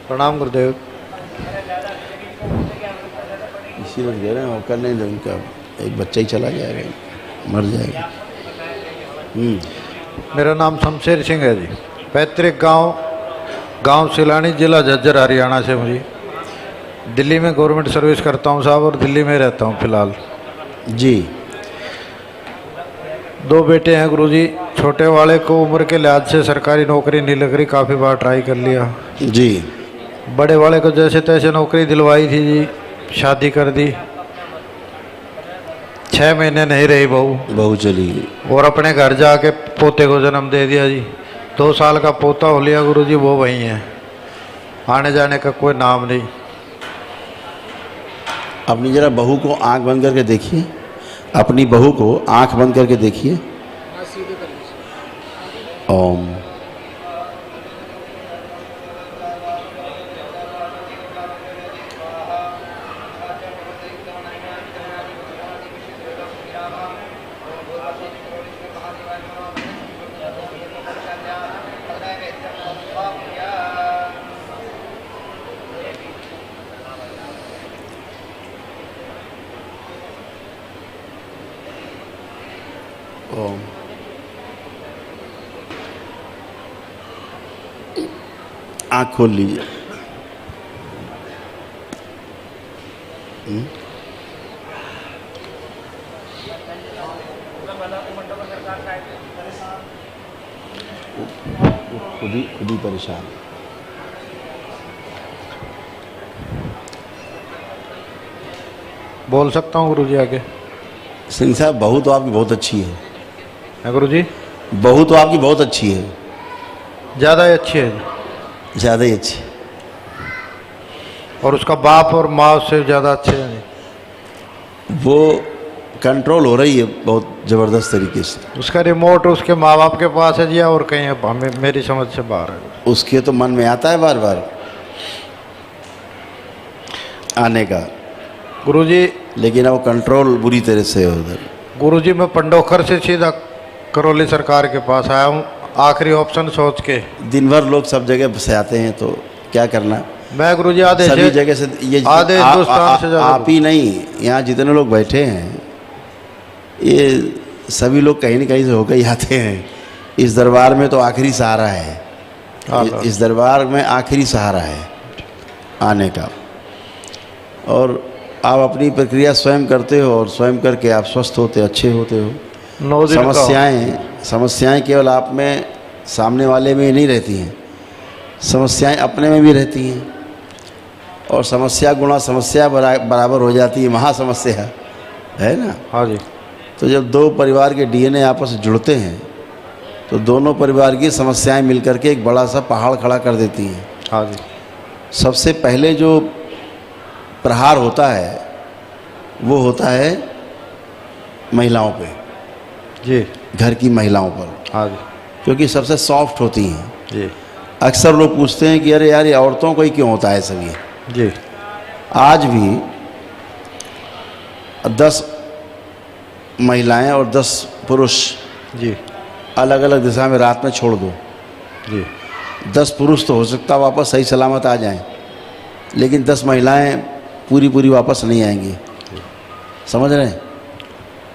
प्रणाम गुरुदेव। इसी वक्त कह रहे हैं, होकर नहीं, उनका एक बच्चा ही चला जाएगा, मर जाएगा। मेरा नाम शमशेर सिंह है जी। पैतृक गांव सिलानी, जिला झज्जर, हरियाणा से। मुझे दिल्ली में गवर्नमेंट सर्विस करता हूं साहब, और दिल्ली में रहता हूं फिलहाल जी। 2 बेटे हैं गुरुजी। छोटे वाले को उम्र के लिहाज से सरकारी नौकरी नहीं लग रही, काफ़ी बार ट्राई कर लिया जी। बड़े वाले को जैसे तैसे नौकरी दिलवाई थी जी, शादी कर दी। 6 महीने नहीं रही बहू चली गई। और अपने घर जाके पोते को जन्म दे दिया जी। 2 साल का पोता हो लिया गुरुजी, वो वहीं है, आने जाने का कोई नाम नहीं। अपनी जरा बहू को आंख बंद करके देखिए, अपनी बहू को आंख बंद करके देखिए। ओम। ओम। आँख खोल लीजिए। खुद ही परेशान। बोल सकता हूँ गुरुजी आगे? सिंह साहब, बहू तो आपकी बहुत अच्छी है गुरुजी? बहू तो आपकी बहुत अच्छी है, ज़्यादा ही अच्छी है जी। ज़्यादा ही अच्छी। और उसका बाप और माँ उससे ज़्यादा अच्छे हैं जी। वो कंट्रोल हो रही है बहुत ज़बरदस्त तरीके से। उसका रिमोट उसके माँ बाप के पास है जी, और कहीं हमें मेरी समझ से बाहर है। उसके तो मन में आता है बार बार आने का गुरुजी, लेकिन वो कंट्रोल बुरी तरह से है उधर। गुरुजी, मैं पंडोखर से सीधा करौली सरकार के पास आया हूँ, आखिरी ऑप्शन सोच के। दिन भर लोग सब जगह से आते हैं, तो क्या करना। मैं गुरुजी आधे सभी जगह से ये आधे हिंदुस्तान से ज़्यादा आप ही नहीं, यहाँ जितने लोग बैठे हैं ये सभी लोग कहीं न कहीं से होकर ही आते हैं। इस दरबार में तो आखिरी सहारा है, इस दरबार में आखिरी सहारा है आने का। और आप अपनी प्रक्रिया स्वयं करते हो और स्वयं करके आप स्वस्थ होते, अच्छे होते हो। समस्याएं केवल आप में, सामने वाले में नहीं रहती हैं, समस्याएं अपने में भी रहती हैं। और समस्या गुणा समस्या बराबर हो जाती है महासमस्या, है ना? हाँ जी। तो जब 2 परिवार के डीएनए आपस में जुड़ते हैं तो दोनों परिवार की समस्याएं मिलकर के एक बड़ा सा पहाड़ खड़ा कर देती हैं। हाँ जी। सबसे पहले जो प्रहार होता है वो होता है महिलाओं पे जी, घर की महिलाओं पर। हाँ जी। क्योंकि सबसे सॉफ्ट होती हैं जी अक्सर लोग पूछते हैं कि अरे यार, ये औरतों को ही क्यों होता है सब ये। जी। आज भी 10 महिलाएं और 10 पुरुष जी अलग अलग दिशा में रात में छोड़ दो जी। 10 पुरुष तो हो सकता वापस सही सलामत आ जाएं, लेकिन 10 महिलाएं पूरी वापस नहीं आएंगी। समझ रहे हैं?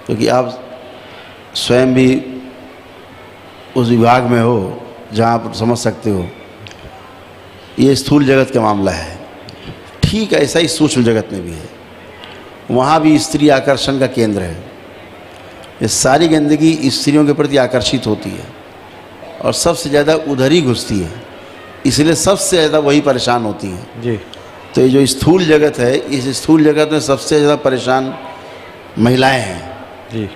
क्योंकि आप स्वयं भी उस विभाग में हो जहाँ आप समझ सकते हो। ये स्थूल जगत का मामला है, ठीक ऐसा ही सूक्ष्म जगत में भी है। वहाँ भी स्त्री आकर्षण का केंद्र है। ये सारी गंदगी स्त्रियों के प्रति आकर्षित होती है और सबसे ज़्यादा उधर ही घुसती है, इसलिए सबसे ज़्यादा वही परेशान होती हैं जी। तो ये जो स्थूल जगत है, इस स्थूल जगत में सबसे ज़्यादा परेशान महिलाएं हैं जी।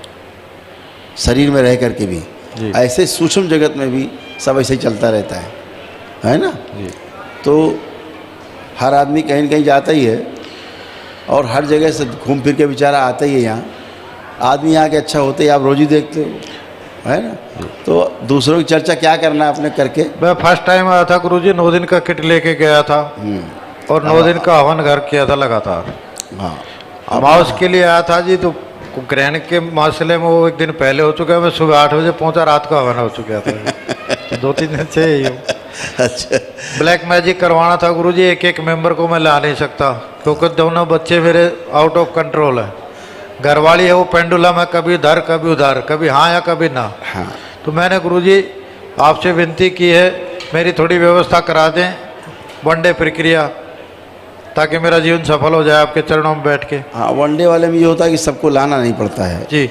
शरीर में रह करके भी। जी। ऐसे सूक्ष्म जगत में भी सब ऐसे ही चलता रहता है ना? जी। तो हर आदमी कहीं न कहीं जाता ही है और हर जगह से घूम फिर के बेचारा आता ही है यहाँ। आदमी यहाँ के अच्छा होते ही आप रोज ही देखते हो, है ना? तो दूसरों की चर्चा क्या करना है अपने करके। मैं फर्स्ट टाइम आया था गुरुजी, 9 दिन का किट लेके गया था और 9 दिन का हवन घर किया था लगातार। हाँ, अमावस के लिए आया था जी, तो ग्रहण के मसले में वो 1 दिन पहले हो चुका है। मैं सुबह 8 बजे पहुंचा, रात को हवन हो चुका था। 2-3 दिन से ही हूँ। अच्छा, ब्लैक मैजिक करवाना था गुरुजी, एक एक मेंबर को मैं ला नहीं सकता क्योंकि दोनों बच्चे मेरे आउट ऑफ कंट्रोल है। घरवाली है वो पेंडुलम है, कभी इधर कभी उधर, कभी हाँ या कभी ना। हाँ तो मैंने गुरुजी आपसे विनती की है मेरी थोड़ी व्यवस्था करा दें, वनडे प्रक्रिया, ताकि मेरा जीवन सफल हो जाए आपके चरणों में बैठ के। हाँ, वनडे वाले में ये होता है कि सबको लाना नहीं पड़ता है, जी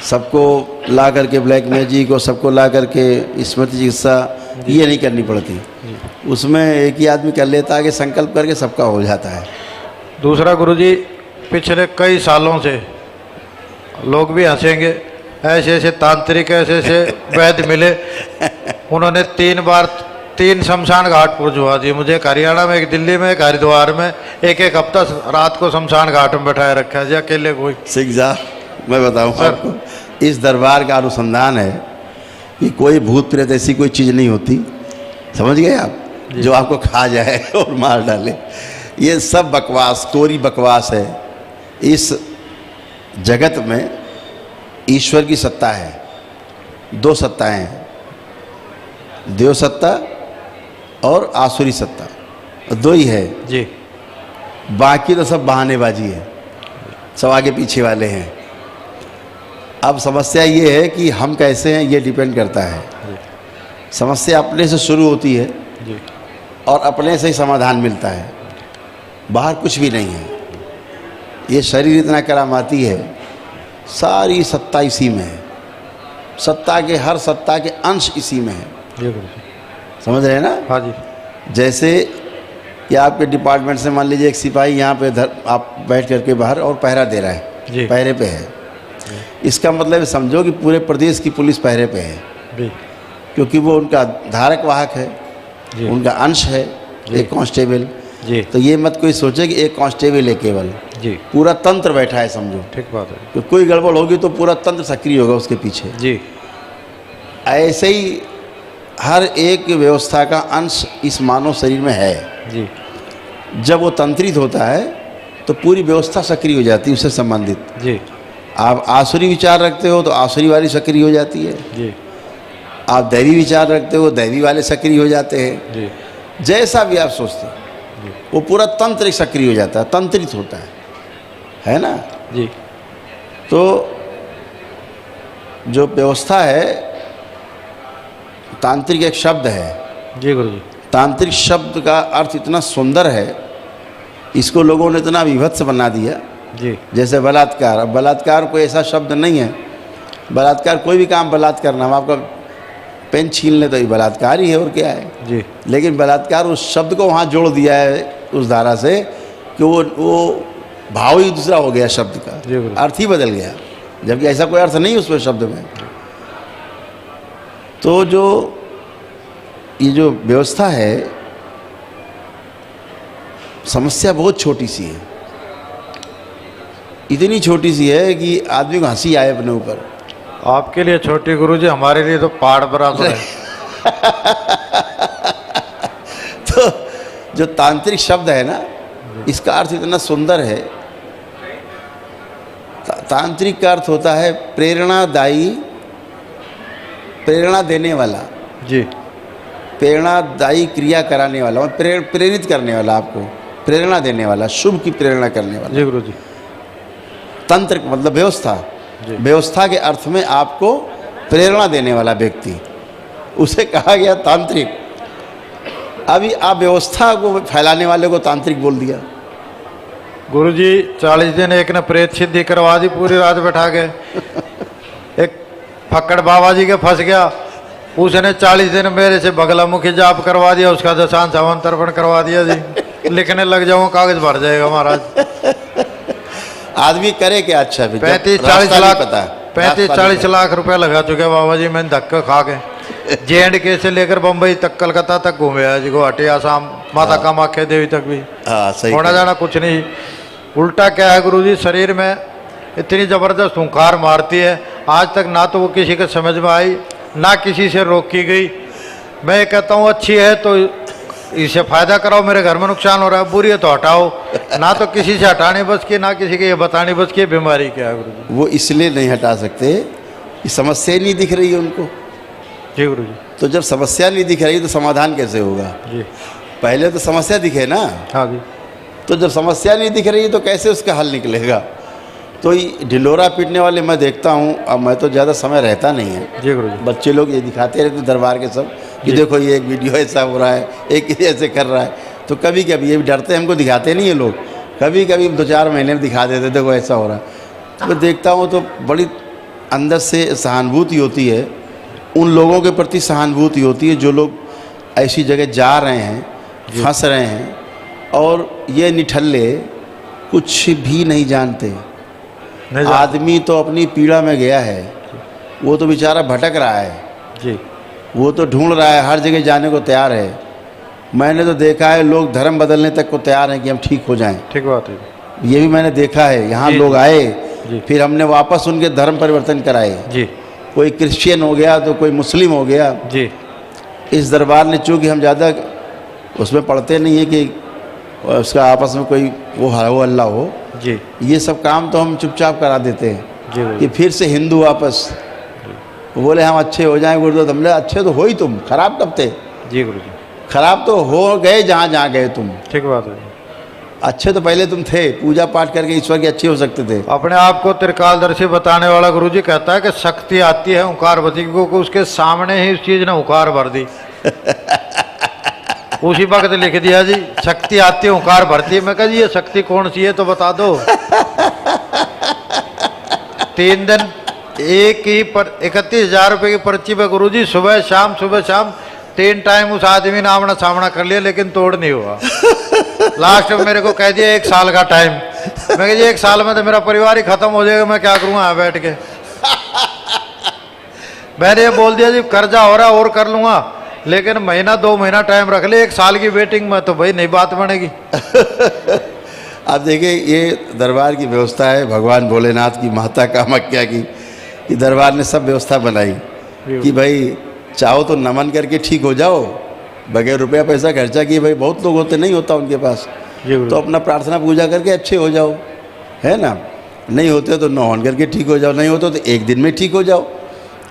सबको ला करके ब्लैक मैजिक और सबको ला करके स्मृति चिकित्सा ये नहीं करनी पड़ती। उसमें एक ही आदमी कर लेता है कि संकल्प करके सबका हो जाता है। दूसरा गुरुजी, पिछले कई सालों से लोग भी हंसेंगे, ऐसे ऐसे तांत्रिक ऐसे ऐसे वैद्य मिले, उन्होंने 3 बार 3 शमशान घाट पुजवा दिए मुझे, एक हरियाणा में, एक दिल्ली में, एक हरिद्वार में। एक हफ्ता रात को शमशान घाट में बैठाए रखा है जी अकेले कोई। सिख साहब मैं बताऊँ आपको, इस दरबार का अनुसंधान है कि कोई भूत प्रेत ऐसी कोई चीज़ नहीं होती, समझ गए आप, जो आपको खा जाए और मार डाले। ये सब बकवास, कोरी बकवास है। इस जगत में ईश्वर की सत्ता है, 2 सत्ताएं हैं, देव सत्ता और आसुरी सत्ता, 2 ही है जी। बाकी तो सब बहानेबाजी है, सब आगे पीछे वाले हैं। अब समस्या ये है कि हम कैसे हैं ये डिपेंड करता है। समस्या अपने से शुरू होती है जी। और अपने से ही समाधान मिलता है, बाहर कुछ भी नहीं है। ये शरीर इतना करामाती है, सारी सत्ता इसी में है, सत्ता के हर सत्ता के अंश इसी में है, जी गुरुजी। समझ रहे हैं ना। हाँ जी। जैसे कि आपके डिपार्टमेंट से मान लीजिए एक सिपाही यहाँ पे आप बैठ करके बाहर और पहरा दे रहा है, जी। पहरे पे है, इसका मतलब समझो कि पूरे प्रदेश की पुलिस पहरे पे है जी। क्योंकि वो उनका धारक वाहक है, जी। उनका अंश है एक कांस्टेबल। जी। तो ये मत कोई सोचे कि एक कांस्टेबल है केवल, जी। पूरा तंत्र बैठा है समझो। ठीक बात है। तो कोई गड़बड़ होगी तो पूरा तंत्र सक्रिय होगा उसके पीछे। जी। ऐसे ही हर एक व्यवस्था का अंश इस मानव शरीर में है। जी। जब वो तंत्रित होता है तो पूरी व्यवस्था सक्रिय हो जाती है उससे संबंधित। जी। आप आसुरी विचार रखते हो तो आसुरी वाली सक्रिय हो जाती है, जी। आप दैवी विचार रखते हो दैवी वाले सक्रिय हो जाते हैं। जी। जैसा भी आप सोचते हो वो पूरा तंत्र सक्रिय हो जाता है, तंत्रित होता है ना। जी। तो जो व्यवस्था है, तांत्रिक एक शब्द है। जी गुरुजी। तांत्रिक शब्द का अर्थ इतना सुंदर है, इसको लोगों ने इतना विभत्स बना दिया। जी। जैसे बलात्कार, अब बलात्कार कोई ऐसा शब्द नहीं है। बलात्कार कोई भी काम बलात्कार करना, हम आपका पेन छीन ले तो ये बलात्कार ही है, और क्या है। जी। लेकिन बलात्कार उस शब्द को वहाँ जोड़ दिया है उस धारा से कि वो भाव ही दूसरा हो गया शब्द का, अर्थ ही बदल गया, जबकि ऐसा कोई अर्थ नहीं उसमें शब्द में। तो जो ये जो व्यवस्था है, समस्या बहुत छोटी सी है, इतनी छोटी सी है कि आदमी को हंसी आए अपने ऊपर। आपके लिए छोटी गुरुजी, हमारे लिए तो पहाड़ बराबर है। तो जो तांत्रिक शब्द है ना, इसका अर्थ इतना सुंदर है। तांत्रिक का अर्थ होता है प्रेरणादायी, प्रेरणा देने वाला। जी। प्रेरणादायी क्रिया कराने वाला, प्रेरित करने वाला, आपको प्रेरणा देने वाला, शुभ की प्रेरणा करने वाला। जी गुरुजी। तंत्र मतलब व्यवस्था, व्यवस्था के अर्थ में आपको प्रेरणा देने वाला व्यक्ति, उसे कहा गया तांत्रिक। अभी आप व्यवस्था को फैलाने वाले को तांत्रिक बोल दिया। गुरुजी 40 दिन एक ने प्रेत सिद्धि करवा दी, पूरी रात बैठा के। एक फक्कड़ बाबा जी के फंस गया, उसने 40 दिन मेरे से बगला मुखी जाप करवा दिया, उसका दशांश हवन तर्पण करवा दिया जी। लिखने लग जाऊँ कागज भर जाएगा महाराज। आदमी करे क्या? अच्छा 35-40 लाख रुपया लगा चुके बाबा जी, मैंने धक्का खा के JNK से लेकर बम्बई तक, कलकत्ता तक घूमे आज, गुवाहाटी, आसाम, माता कामाख्या देवी तक भी। सही होना जाना कुछ नहीं। उल्टा क्या है गुरुजी, शरीर में इतनी जबरदस्त हुंकार मारती है, आज तक ना तो वो किसी के समझ में आई, ना किसी से रोकी गई। मैं कहता हूँ अच्छी है तो इससे फायदा कराओ, मेरे घर में नुकसान हो रहा है, बुरी है तो हटाओ। ना तो किसी से हटाने बस की, ना किसी के ये बताने बस की बीमारी क्या है गुरुजी। वो इसलिए नहीं हटा सकते कि समस्या ही नहीं दिख रही है उनको। जी गुरुजी। तो जब समस्या नहीं दिख रही तो समाधान कैसे होगा? जी। पहले तो समस्या दिखे ना। हाँ जी। तो जब समस्या नहीं दिख रही है तो कैसे उसका हल निकलेगा? तो ये ढिंडोरा पीटने वाले मैं देखता हूँ, अब मैं तो ज़्यादा समय रहता नहीं है। जी गुरु जी। बच्चे लोग ये दिखाते रहते दरबार के सब कि देखो ये एक वीडियो ऐसा हो रहा है, एक ऐसे कर रहा है। तो कभी कभी ये भी डरते हमको दिखाते नहीं है लोग, कभी कभी 2-4 महीने में दिखा देते देखो ऐसा हो रहा है। मैं देखता हूँ तो बड़ी अंदर से सहानुभूति होती है, उन लोगों के प्रति सहानुभूति होती है जो लोग ऐसी जगह जा रहे हैं, फंस रहे हैं, और ये निठल्ले कुछ भी नहीं जानते। आदमी तो अपनी पीड़ा में गया है, वो तो बेचारा भटक रहा है जी। वो तो ढूंढ रहा है, हर जगह जाने को तैयार है। मैंने तो देखा है लोग धर्म बदलने तक को तैयार हैं कि हम ठीक हो जाएं। ठीक बात है। ये भी मैंने देखा है, यहाँ जी, लोग आए जी। फिर हमने वापस उनके धर्म परिवर्तन कराए। जी। कोई क्रिश्चियन हो गया तो कोई मुस्लिम हो गया। जी। इस दरबार ने, चूँकि हम ज़्यादा उसमें पढ़ते नहीं है कि उसका आपस में कोई वो हो अल्लाह हो, जी। ये सब काम तो हम चुपचाप करा देते हैं जी गुरु कि जी। फिर से हिंदू वापस। वो बोले हम अच्छे हो जाएं गुरुदेव, हमने अच्छे तो हो ही, तुम खराब कब थे? जी गुरु जी। खराब तो हो गए जहाँ जहाँ गए तुम, ठीक बात है। अच्छे तो पहले तुम थे, पूजा पाठ करके ईश्वर के अच्छे हो सकते थे। अपने आप को त्रिकालदर्शी बताने वाला गुरु जी कहता है कि शक्ति आती है ओंकारवती को, उसके सामने ही उस चीज ने ओंकार भर दी। उसी वक्त लिख दिया जी, शक्ति आती है ओंकार भरती है। मैं कहा जी ये शक्ति कौन सी है तो बता दो। 3 दिन एक ही पर 31,000 रुपये की पर्ची पे गुरु जी सुबह शाम 3 टाइम उस आदमी ने आमना सामना कर लिया, लेकिन तोड़ नहीं हुआ। लास्ट में मेरे को कह दिया 1 साल का टाइम। मैं कहा जी 1 साल में तो मेरा परिवार ही खत्म हो जाएगा, मैं क्या करूँगा यहाँ बैठ के। मैंने ये बोल दिया जी कर्जा हो रहा और कर लूँगा, लेकिन महीना 2 महीना टाइम रख ले, 1 साल की वेटिंग में तो भाई नहीं बात बनेगी। आप देखिए ये दरबार की व्यवस्था है भगवान भोलेनाथ की, माता कामाख्या की। ये दरबार ने सब व्यवस्था बनाई कि भाई चाहो तो नमन करके ठीक हो जाओ, बगैर रुपया पैसा खर्चा किए। भाई बहुत लोग होते, नहीं होता उनके पास, तो अपना प्रार्थना पूजा करके अच्छे हो जाओ, है ना। नहीं होते तो नौन करके ठीक हो जाओ, नहीं होते तो 1 दिन में ठीक हो जाओ।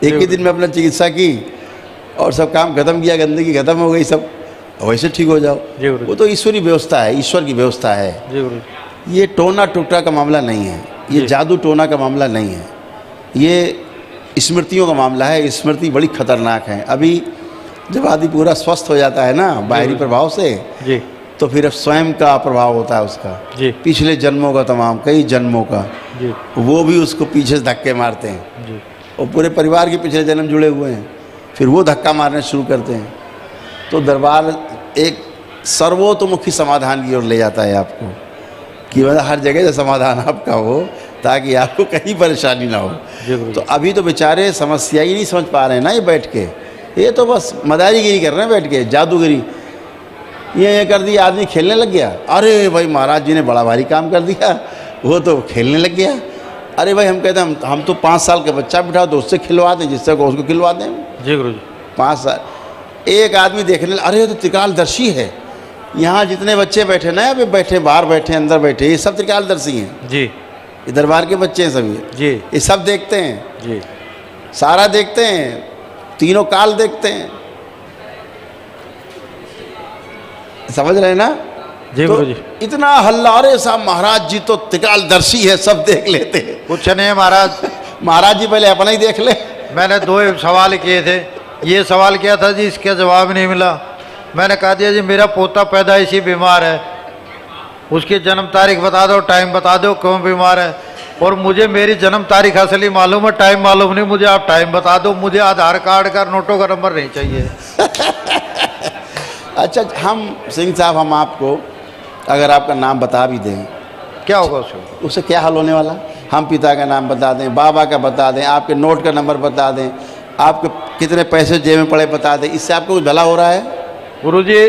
एक ही दिन में अपना चिकित्सा की और सब काम खत्म किया, गंदगी खत्म हो गई, सब वैसे ठीक हो जाओ। वो तो ईश्वरी व्यवस्था है, ईश्वर की व्यवस्था है। ये टोना टुकड़ा का मामला नहीं है, ये जादू टोना का मामला नहीं है, ये स्मृतियों का मामला है। स्मृति बड़ी खतरनाक है। अभी जब आदमी पूरा स्वस्थ हो जाता है ना बाहरी प्रभाव से जी, तो फिर स्वयं का प्रभाव होता है उसका जी, पिछले जन्मों का, तमाम कई जन्मों का जी, वो भी उसको पीछे से धक्के मारते हैं जी। और पूरे परिवार के पिछले जन्म जुड़े हुए हैं, फिर वो धक्का मारने शुरू करते हैं। तो दरबार एक सर्वतोमुखी समाधान की ओर ले जाता है आपको कि मतलब हर जगह से समाधान आपका हो ताकि आपको कहीं परेशानी ना हो। तो अभी तो बेचारे समस्या ही नहीं समझ पा रहे हैं ना, ये बैठ के ये तो बस मदारीगिरी कर रहे हैं बैठ के, जादूगिरी। ये कर दिया, आदमी खेलने लग गया। अरे भाई महाराज जी ने बड़ा भारी काम कर दिया, वो तो खेलने लग गया। अरे भाई हम कहते हैं हम तो 5 साल का बच्चा बिठाओ तो उससे खिलवा दें, जिससे को उसको खिलवा दें। जी गुरु जी। 5 साल एक आदमी देखने, अरे ये तो त्रिकालदर्शी है। यहाँ जितने बच्चे बैठे ना, अभी बैठे, बाहर बैठे, अंदर बैठे, ये सब त्रिकालदर्शी हैं जी। ये दरबार के बच्चे हैं सभी जी। ये सब देखते हैं जी। सारा देखते हैं, तीनों काल देखते हैं, समझ रहे हैं ना। जी तो गुरु जी। इतना हल्ला, अरे साहब महाराज जी तो त्रिकालदर्शी है, सब देख लेते हैं। कुछ नहीं महाराज, महाराज जी पहले अपना ही देख ले। मैंने 2 सवाल किए थे। ये सवाल किया था जी, इसका जवाब नहीं मिला। मैंने कहा दिया जी मेरा पोता पैदाइशी बीमार है, उसकी जन्म तारीख बता दो, टाइम बता दो, क्यों बीमार है। और मुझे मेरी जन्म तारीख असली मालूम है, टाइम मालूम नहीं, मुझे आप टाइम बता दो, मुझे आधार कार्ड का नोटों का नंबर नहीं चाहिए। अच्छा हम सिंह साहब, हम आपको अगर आपका नाम बता भी दें क्या होगा उसको? उससे क्या हल होने वाला? हम पिता का नाम बता दें, बाबा का बता दें, आपके नोट का नंबर बता दें, आपके कितने पैसे जेब में पड़े बता दें, इससे आपको कुछ भला हो रहा है? गुरुजी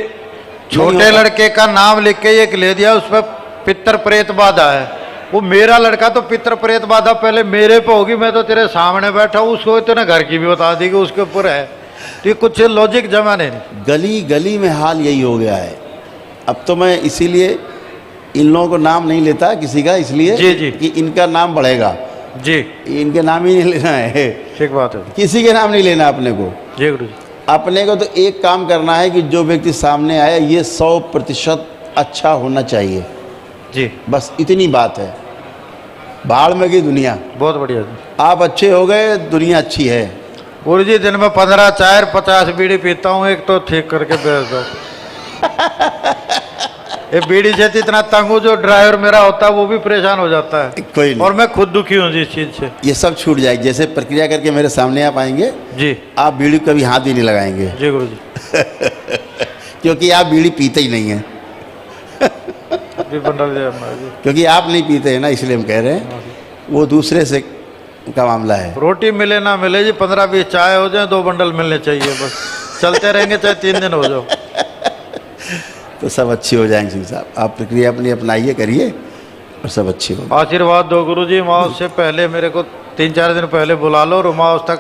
छोटे लड़के का नाम लिख के एक ले दिया, उस पर पितर प्रेत बाधा है। वो मेरा लड़का तो पितर प्रेत बाधा पहले मेरे पे होगी, मैं तो तेरे सामने बैठा हूँ, उसको इतने घर की भी बता दी कि उसके ऊपर है। तो ये कुछ लॉजिक जमा नहीं। गली गली में हाल यही हो गया है। अब तो मैं इसीलिए इन लोगों को नाम नहीं लेता किसी का, इसलिए जी जी कि इनका नाम बढ़ेगा जी, इनके नाम ही नहीं लेना है। ठीक बात है, किसी के नाम नहीं लेना अपने को जी गुरु जी। अपने को तो एक काम करना है कि जो व्यक्ति सामने आया ये 100% अच्छा होना चाहिए, जी बस इतनी बात है। बाढ़ में गई दुनिया, बहुत बढ़िया जी। आप अच्छे हो गए, दुनिया अच्छी है। गुरु जी दिन में 15 चाय 50 बीड़ी पीता हूँ, एक तो ठीक करके बेच दो। ये बीड़ी से तो इतना तंग हूँ, जो ड्राइवर मेरा होता है वो भी परेशान हो जाता है, कोई नहीं, और मैं खुद दुखी हूँ जी इस चीज से। ये सब छूट जाएगी। जैसे प्रक्रिया करके मेरे सामने आप आएंगे जी आप बीड़ी कभी हाथ भी नहीं लगाएंगे जी गुरु जी। क्योंकि आप बीड़ी पीते ही नहीं हैं। जी बंडल जी हमारा जी। क्योंकि आप नहीं पीते हैं ना, इसलिए हम कह रहे हैं, वो दूसरे से का मामला है। रोटी मिले ना मिले जी, 15-20 चाय हो जाए, 2 बंडल मिलने चाहिए, बस चलते रहेंगे चाहे 3 दिन हो जाओ। तो सब अच्छी हो जाएंगे सिंह साहब। आप प्रक्रिया अपनी अपनाइए, करिए और सब अच्छी हो। आशीर्वाद दो गुरु जी। माओ से पहले मेरे को 3-4 दिन पहले बुला लो और माओ तक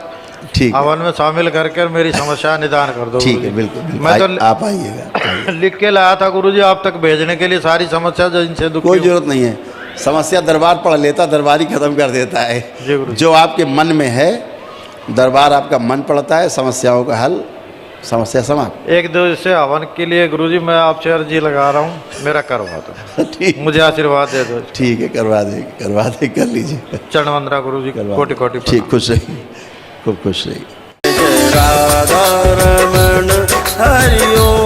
ठीक है, हवन में शामिल करके मेरी समस्या निदान कर दो। ठीक है, बिल्कुल बिल्कुल। मैं तो आप आइएगा। लिख के लाया था गुरु जी आप तक भेजने के लिए, सारी समस्या जो इनसे दुखी कोई हूँ। जरूरत नहीं है, समस्या दरबार पढ़ लेता, दरबार ही खत्म कर देता है। जी गुरु जी। जो आपके मन में है, दरबार आपका मन पड़ता है, समस्याओं का हल, समस्या समाप्त। 1-2 से हवन के लिए गुरु जी मैं आपसे अर्जी लगा रहा हूँ, मेरा करवा दो, ठीक, मुझे आशीर्वाद दे दो। ठीक है, करवा देंगे, कर लीजिए। चरण वंदना गुरु जी, करवा कोटि कोटि ठीक, खुश रहिए, खूब खुश रहिए। राधा रमण हरि ओम।